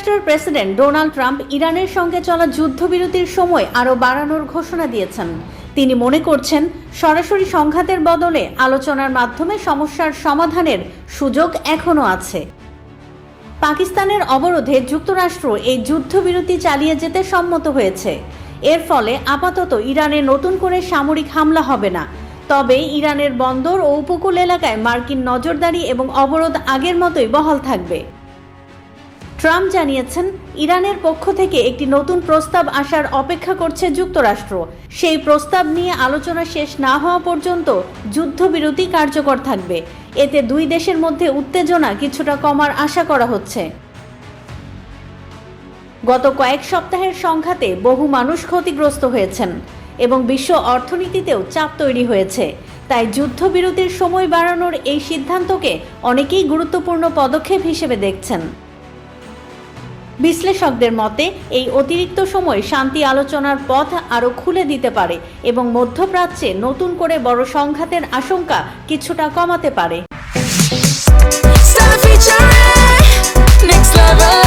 যুক্তরাষ্ট্রের president Donald Trump ইরানের সঙ্গে চলা যুদ্ধবিরতির সময় আরও বাড়ানোর ঘোষণা দিয়েছেন। তিনি মনে করছেন, সরাসরি সংঘাতের বদলে আলোচনার মাধ্যমে সমস্যার সমাধানের সুযোগ এখনও আছে। পাকিস্তানের অবরোধে যুক্তরাষ্ট্র এই যুদ্ধবিরতি চালিয়ে যেতে সম্মত হয়েছে। এর ফলে আপাতত ইরানে নতুন করে সামরিক হামলা হবে না, তবে ইরানের বন্দর ও উপকূল এলাকায় মার্কিন নজরদারি এবং অবরোধ আগের মতোই বহাল থাকবে। ট্রাম্প জানিয়েছেন, ইরানের পক্ষ থেকে একটি নতুন প্রস্তাব আসার অপেক্ষা করছে যুক্তরাষ্ট্র। সেই প্রস্তাব নিয়ে আলোচনা শেষ না হওয়া পর্যন্ত যুদ্ধবিরতি কার্যকর থাকবে। এতে দুই দেশের মধ্যে উত্তেজনা কিছুটা কমার আশা করা হচ্ছে। গত কয়েক সপ্তাহের সংঘাতে বহু মানুষ ক্ষতিগ্রস্ত হয়েছেন এবং বিশ্ব অর্থনীতিতেও চাপ তৈরি হয়েছে। তাই যুদ্ধবিরতির সময় বাড়ানোর এই সিদ্ধান্তকে অনেকেই গুরুত্বপূর্ণ পদক্ষেপ হিসেবে দেখছেন। বিশ্লেষকদের মতে, এই অতিরিক্ত সময় শান্তি আলোচনার পথ আরও খুলে দিতে পারে এবং মধ্যপ্রাচ্যে নতুন করে বড় সংঘাতের আশঙ্কা কিছুটা কমাতে পারে। Next level,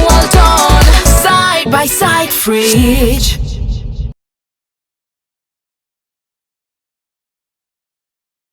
well done, side by side, Fridge.